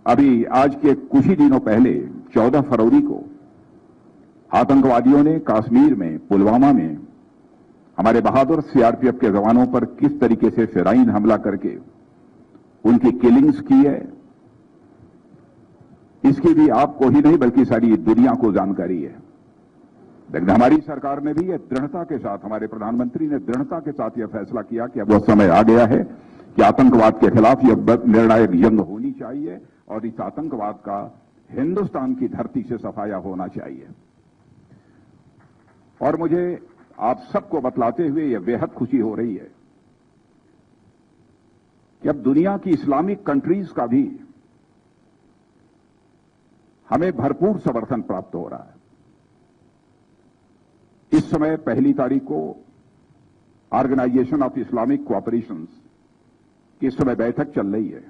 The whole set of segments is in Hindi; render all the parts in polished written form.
अभी आज के कुछ ही दिनों पहले 14 फरवरी को आतंकवादियों ने कश्मीर में पुलवामा में हमारे बहादुर सीआरपीएफ के जवानों पर किस तरीके से फिराइन हमला करके उनकी किलिंग्स की है, इसकी भी आपको ही नहीं बल्कि सारी दुनिया को जानकारी है। लेकिन हमारी सरकार ने भी यह दृढ़ता के साथ, हमारे प्रधानमंत्री ने दृढ़ता के साथ यह फैसला किया कि अब वह समय आ गया है कि आतंकवाद के खिलाफ यह निर्णायक जंग होनी चाहिए और इस आतंकवाद का हिंदुस्तान की धरती से सफाया होना चाहिए। और मुझे आप सबको बतलाते हुए यह बेहद खुशी हो रही है कि अब दुनिया की इस्लामिक कंट्रीज का भी हमें भरपूर समर्थन प्राप्त हो रहा है। इस समय 1 तारीख को ऑर्गेनाइजेशन ऑफ इस्लामिक कोऑपरेशन की इस समय बैठक चल रही है।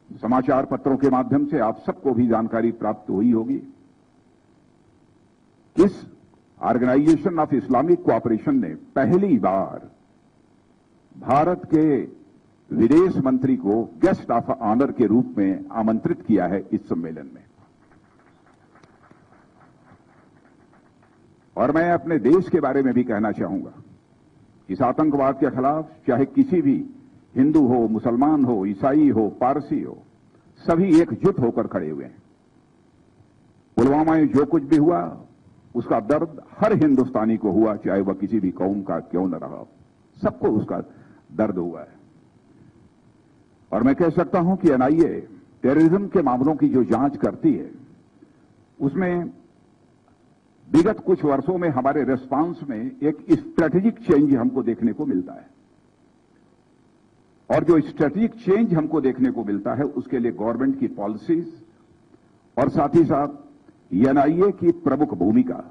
समाचार पत्रों के माध्यम से आप सबको भी जानकारी प्राप्त हुई होगी। इस ऑर्गेनाइजेशन ऑफ इस्लामिक कोऑपरेशन ने पहली बार भारत के विदेश मंत्री को गेस्ट ऑफ ऑनर के रूप में आमंत्रित किया है इस सम्मेलन में। और मैं अपने देश के बारे में भी कहना चाहूंगा, इस आतंकवाद के खिलाफ चाहे किसी भी हिंदू हो, मुसलमान हो, ईसाई हो, पारसी हो, सभी एकजुट होकर खड़े हुए हैं। पुलवामा में जो कुछ भी हुआ उसका दर्द हर हिंदुस्तानी को हुआ, चाहे वह किसी भी कौम का क्यों न रहा, सबको उसका दर्द हुआ है। और मैं कह सकता हूं कि एनआईए टेररिज्म के मामलों की जो जांच करती है उसमें विगत कुछ वर्षों में हमारे रिस्पांस में एक स्ट्रेटेजिक चेंज हमको देखने को मिलता है। और जो स्ट्रेटेजिक चेंज हमको देखने को मिलता है उसके लिए गवर्नमेंट की पॉलिसीज और साथ ही साथ एनआईए की प्रमुख भूमिका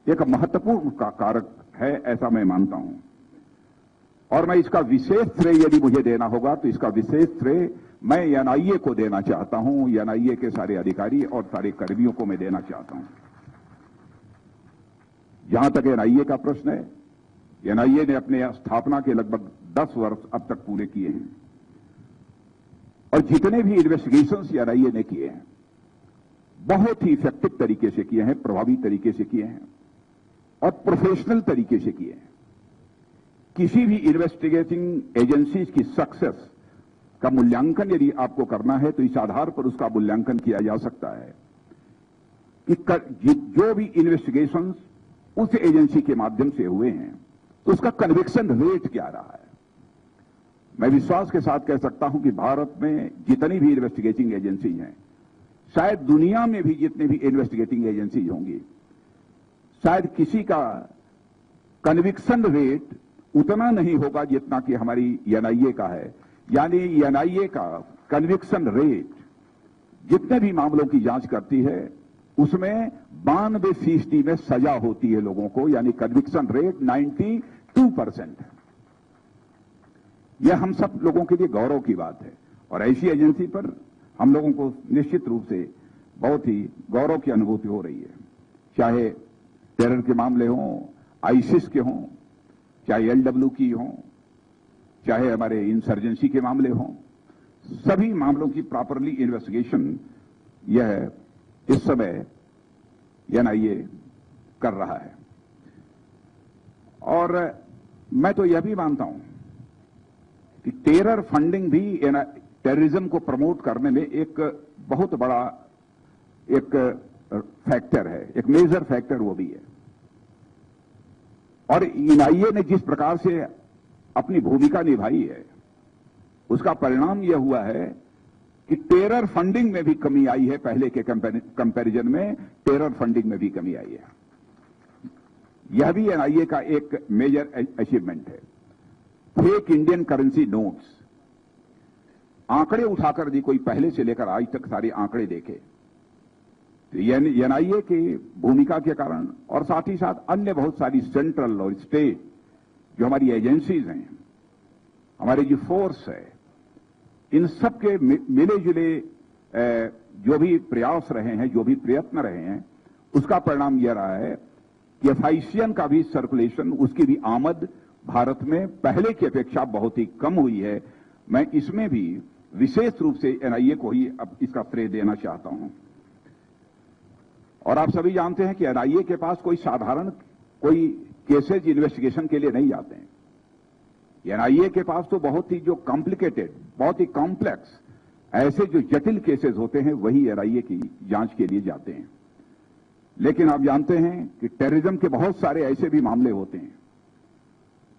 एक महत्वपूर्ण का कारक है, ऐसा मैं मानता हूं। और मैं इसका विशेष श्रेय यदि मुझे देना होगा तो इसका विशेष श्रेय मैं एनआईए को देना चाहता हूं, एनआईए के सारे अधिकारी और सारे कर्मियों को मैं देना चाहता हूं। जहां तक एनआईए का प्रश्न है, एनआईए ने अपने स्थापना के लगभग 10 वर्ष अब तक पूरे किए हैं और जितने भी इन्वेस्टिगेशंस एनआईए ने किए हैं बहुत ही इफेक्टिव तरीके से किए हैं, प्रभावी तरीके से किए हैं और प्रोफेशनल तरीके से किए हैं। किसी भी इन्वेस्टिगेटिंग एजेंसीज की सक्सेस का मूल्यांकन यदि आपको करना है तो इस आधार पर उसका मूल्यांकन किया जा सकता है कि जो भी इन्वेस्टिगेशंस उस एजेंसी के माध्यम से हुए हैं तो उसका कन्विक्शन रेट क्या रहा है। मैं विश्वास के साथ कह सकता हूं कि भारत में जितनी भी इन्वेस्टिगेटिंग एजेंसी हैं, शायद दुनिया में भी जितने भी इन्वेस्टिगेटिंग एजेंसी होंगी, शायद किसी का कन्विक्शन रेट उतना नहीं होगा जितना कि हमारी एनआईए का है। यानी एनआईए का कन्विक्शन रेट जितने भी मामलों की जांच करती है उसमें 92% में सजा होती है लोगों को, यानी कन्विक्शन रेट 92% है। यह हम सब लोगों के लिए गौरव की बात है और ऐसी एजेंसी पर हम लोगों को निश्चित रूप से बहुत ही गौरव की अनुभूति हो रही है। चाहे टेरर के मामले हों, आईसिस के हों, चाहे एलडब्ल्यू की हों, चाहे हमारे इंसर्जेंसी के मामले हों, सभी मामलों की प्रॉपरली इन्वेस्टिगेशन यह इस समय एनआईए कर रहा है। और मैं तो यह भी मानता हूं कि टेरर फंडिंग भी टेररिज्म को प्रमोट करने में एक बहुत बड़ा एक फैक्टर है, एक मेजर फैक्टर वो भी है। और एनआईए ने जिस प्रकार से अपनी भूमिका निभाई है उसका परिणाम यह हुआ है कि टेरर फंडिंग में भी कमी आई है। पहले के कंपैरिजन में टेरर फंडिंग में भी कमी आई है। यह भी एनआईए का एक मेजर अचीवमेंट है। फेक इंडियन करेंसी नोट्स, आंकड़े उठाकर दी, कोई पहले से लेकर आज तक सारे आंकड़े देखे तो एनआईए की भूमिका के कारण और साथ ही साथ अन्य बहुत सारी सेंट्रल और स्टेट जो हमारी एजेंसीज हैं, हमारी जो फोर्स है, इन सब के मिले जुले जो भी प्रयास रहे हैं, जो भी प्रयत्न रहे हैं, उसका परिणाम यह रहा है कि एफआईसीएन का भी सर्कुलेशन, उसकी भी आमद भारत में पहले की अपेक्षा बहुत ही कम हुई है। मैं इसमें भी विशेष रूप से एनआईए को ही अब इसका श्रेय देना चाहता हूं। और आप सभी जानते हैं कि एनआईए के पास कोई साधारण कोई केसेज इन्वेस्टिगेशन के लिए नहीं जाते हैं। एनआईए के पास तो बहुत ही जो कॉम्प्लिकेटेड, बहुत ही कॉम्प्लेक्स, ऐसे जो जटिल केसेस होते हैं वही एनआईए की जांच के लिए जाते हैं। लेकिन आप जानते हैं कि टेररिज्म के बहुत सारे ऐसे भी मामले होते हैं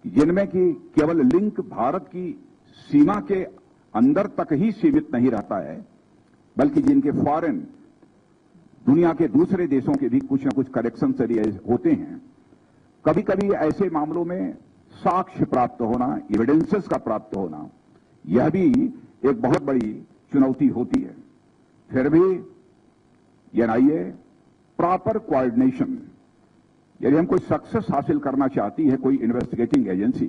जिनमें कि केवल लिंक भारत की सीमा के अंदर तक ही सीमित नहीं रहता है, बल्कि जिनके फॉरेन दुनिया के दूसरे देशों के भी कुछ न कुछ कनेक्शन होते हैं। कभी कभी ऐसे मामलों में साक्ष्य प्राप्त होना, एविडेंसेस का प्राप्त होना, यह भी एक बहुत बड़ी चुनौती होती है। फिर भी एनआईए प्रॉपर कोऑर्डिनेशन, यदि हम कोई सक्सेस हासिल करना चाहती है कोई इन्वेस्टिगेटिंग एजेंसी,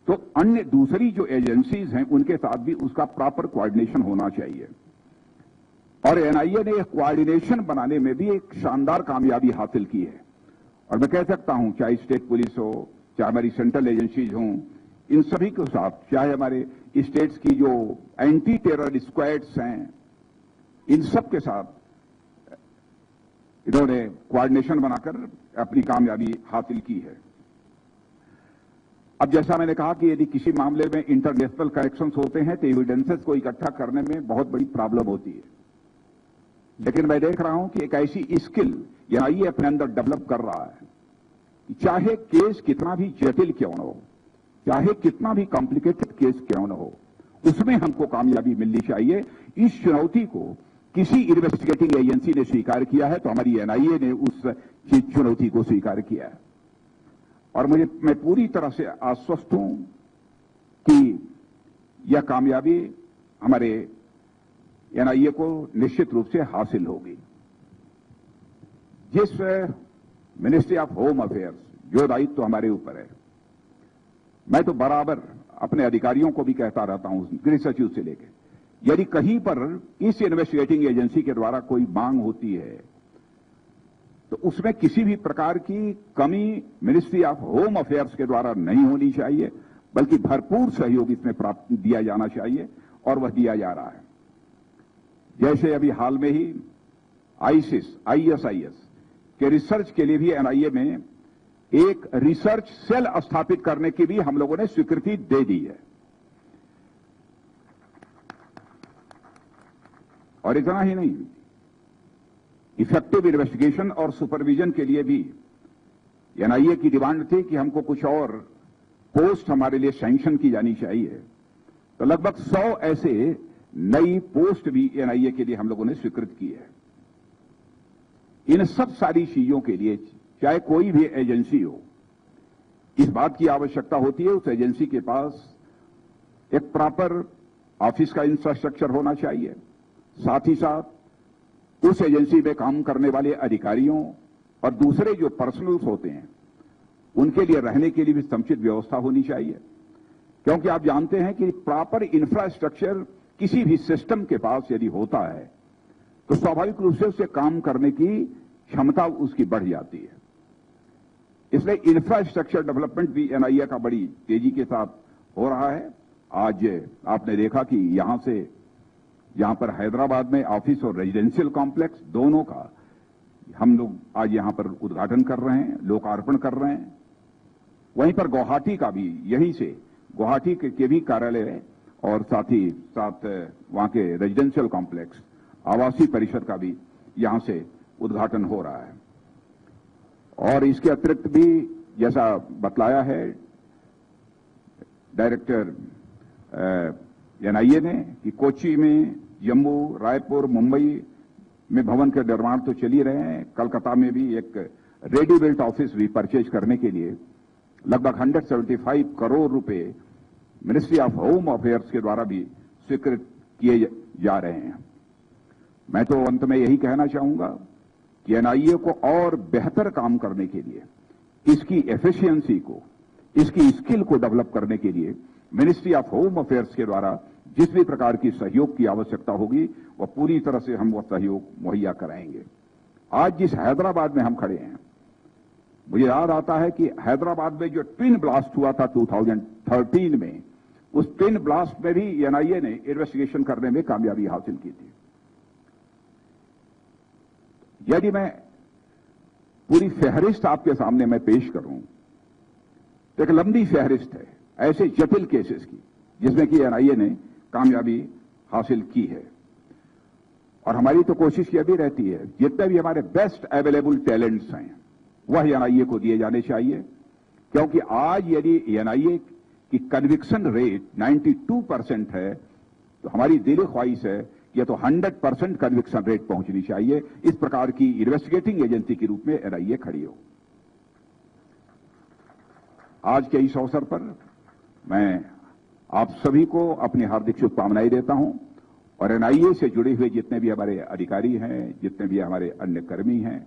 तो अन्य दूसरी जो एजेंसीज हैं उनके साथ भी उसका प्रॉपर कोऑर्डिनेशन होना चाहिए। और एनआईए ने कोऑर्डिनेशन बनाने में भी एक शानदार कामयाबी हासिल की है। और मैं कह सकता हूं, चाहे स्टेट पुलिस हो, चाहे हमारी सेंट्रल एजेंसीज हों, इन सभी के साथ, चाहे हमारे स्टेट्स की जो एंटी टेरर स्क्वाड्स हैं, इन सब के साथ इन्होंने कोऑर्डिनेशन बनाकर अपनी कामयाबी हासिल की है। अब जैसा मैंने कहा कि यदि किसी मामले में इंटरनेशनल कनेक्शंस होते हैं तो एविडेंसेस को इकट्ठा करने में बहुत बड़ी प्रॉब्लम होती है। लेकिन मैं देख रहा हूं कि एक ऐसी स्किल एनआईए अपने अंदर डेवलप कर रहा है, चाहे केस कितना भी जटिल क्यों न हो, चाहे कितना भी कॉम्प्लिकेटेड केस क्यों न हो, उसमें हमको कामयाबी मिलनी चाहिए। इस चुनौती को किसी इन्वेस्टिगेटिंग एजेंसी ने स्वीकार किया है तो हमारी एनआईए ने उस चुनौती को स्वीकार किया है। और मैं पूरी तरह से आश्वस्त हूं कि यह कामयाबी हमारे एनआईए को निश्चित रूप से हासिल होगी। जिस मिनिस्ट्री ऑफ होम अफेयर्स जो दायित्व हमारे ऊपर है, मैं तो बराबर अपने अधिकारियों को भी कहता रहता हूं, गृह सचिव से लेकर, यदि कहीं पर इस इन्वेस्टिगेटिंग एजेंसी के द्वारा कोई मांग होती है तो उसमें किसी भी प्रकार की कमी मिनिस्ट्री ऑफ होम अफेयर्स के द्वारा नहीं होनी चाहिए, बल्कि भरपूर सहयोग इसमें प्राप्त दिया जाना चाहिए, और वह दिया जा रहा है। जैसे अभी हाल में ही आईएसआईएस के रिसर्च के लिए भी एनआईए में एक रिसर्च सेल स्थापित करने की भी हम लोगों ने स्वीकृति दे दी है। और इतना ही नहीं, इफेक्टिव इन्वेस्टिगेशन और सुपरविजन के लिए भी एनआईए की डिमांड थी कि हमको कुछ और पोस्ट हमारे लिए सैंक्शन की जानी चाहिए। तो लगभग 100 ऐसे नई पोस्ट भी एनआईए के लिए हम लोगों ने स्वीकृत की है। इन सब सारी चीजों के लिए चाहे कोई भी एजेंसी हो, इस बात की आवश्यकता होती है उस एजेंसी के पास एक प्रॉपर ऑफिस का इंफ्रास्ट्रक्चर होना चाहिए। साथ ही साथ उस एजेंसी में काम करने वाले अधिकारियों और दूसरे जो पर्सनल्स होते हैं उनके लिए रहने के लिए भी समुचित व्यवस्था होनी चाहिए। क्योंकि आप जानते हैं कि प्रॉपर इंफ्रास्ट्रक्चर किसी भी सिस्टम के पास यदि होता है तो स्वाभाविक रूप से उससे काम करने की क्षमता उसकी बढ़ जाती है। इसलिए इंफ्रास्ट्रक्चर डेवलपमेंट भी एनआईए का बड़ी तेजी के साथ हो रहा है। आज आपने देखा कि यहां पर हैदराबाद में ऑफिस और रेजिडेंशियल कॉम्प्लेक्स दोनों का हम लोग आज यहां पर उद्घाटन कर रहे हैं, लोकार्पण कर रहे हैं। वहीं पर गुवाहाटी का भी, यहीं से गुवाहाटी के भी कार्यालय और साथ ही साथ वहां के रेजिडेंशियल कॉम्प्लेक्स आवासीय परिषद का भी यहां से उद्घाटन हो रहा है। और इसके अतिरिक्त भी जैसा बतलाया है डायरेक्टर एनआईए ने कि कोच्चि में, जम्मू, रायपुर, मुंबई में भवन के निर्माण तो चल ही रहे हैं। कलकत्ता में भी एक रेडी बिल्ट ऑफिस भी परचेज करने के लिए लगभग 175 करोड़ रुपए मिनिस्ट्री ऑफ होम अफेयर्स के द्वारा भी स्वीकृत किए जा रहे हैं। मैं तो अंत में यही कहना चाहूंगा कि एनआईए को और बेहतर काम करने के लिए, इसकी एफिशिएंसी को, इसकी स्किल को डेवलप करने के लिए मिनिस्ट्री ऑफ होम अफेयर्स के द्वारा जिस भी प्रकार की सहयोग की आवश्यकता होगी वह पूरी तरह से हम वह सहयोग मुहैया कराएंगे। आज जिस हैदराबाद में हम खड़े हैं, मुझे याद आता है कि हैदराबाद में जो ट्विन ब्लास्ट हुआ था 2013 में, उस ट्विन ब्लास्ट में भी एनआईए ने इन्वेस्टिगेशन करने में कामयाबी हासिल की थी। यदि मैं पूरी फहरिस्त आपके सामने मैं पेश करूं तो एक लंबी फहरिस्त है ऐसे जटिल केसेस की जिसमें कि एनआईए ने कामयाबी हासिल की है। और हमारी तो कोशिश यह भी रहती है जितने भी हमारे बेस्ट अवेलेबल टैलेंट्स हैं वह एनआईए को दिए जाने चाहिए, क्योंकि आज यदि एनआईए की कन्विक्शन रेट 92% है तो हमारी दिली ख्वाहिश है कि यह तो 100% कन्विक्शन रेट पहुंचनी चाहिए। इस प्रकार की इन्वेस्टिगेटिंग एजेंसी के रूप में एनआईए खड़ी हो। आज के इस अवसर पर मैं आप सभी को अपनी हार्दिक शुभकामनाएं देता हूं और एनआईए से जुड़े हुए जितने भी हमारे अधिकारी हैं, जितने भी हमारे अन्य कर्मी हैं,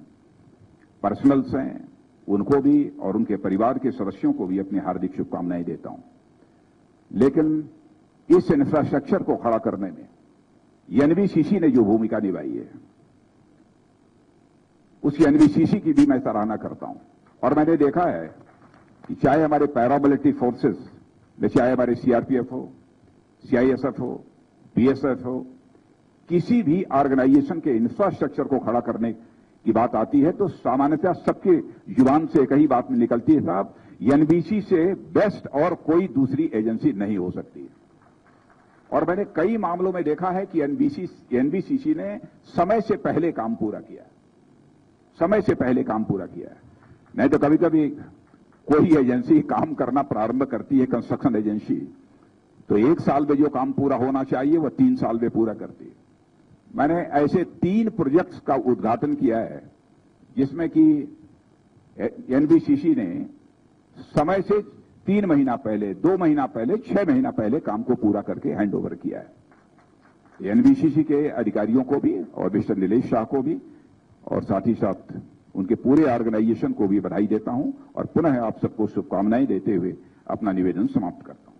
पर्सनल्स हैं, उनको भी और उनके परिवार के सदस्यों को भी अपनी हार्दिक शुभकामनाएं देता हूं। लेकिन इस इंफ्रास्ट्रक्चर को खड़ा करने में एनबीसीसी ने जो भूमिका निभाई है उस एनबीसीसी की भी मैं सराहना करता हूं। और मैंने देखा है कि चाहे हमारे पैरामिलिट्री फोर्सेस में, चाहे हमारे सीआरपीएफ हो, सीआईएसएफ हो, बीएसएफ हो, किसी भी ऑर्गेनाइजेशन के इंफ्रास्ट्रक्चर को खड़ा करने की बात आती है तो सामान्यतः सबके जुबान से एक ही बात निकलती है, साहब एनबीसी से बेस्ट और कोई दूसरी एजेंसी नहीं हो सकती। और मैंने कई मामलों में देखा है कि एनबीसीसी ने समय से पहले काम पूरा किया, समय से पहले काम पूरा किया। नहीं तो कभी कभी कोई एजेंसी काम करना प्रारंभ करती है, कंस्ट्रक्शन एजेंसी, तो 1 साल में जो काम पूरा होना चाहिए वह 3 साल में पूरा करती है। मैंने ऐसे 3 प्रोजेक्ट्स का उद्घाटन किया है जिसमें कि एनबीसीसी ने समय से 3 महीना पहले, 2 महीना पहले, 6 महीना पहले काम को पूरा करके हैंडओवर किया है। एनबीसीसी के अधिकारियों को भी और मिस्टर नीलेश शाह को भी और साथ ही साथ उनके पूरे ऑर्गेनाइजेशन को भी बधाई देता हूं और पुनः आप सबको शुभकामनाएं देते हुए अपना निवेदन समाप्त करता हूं।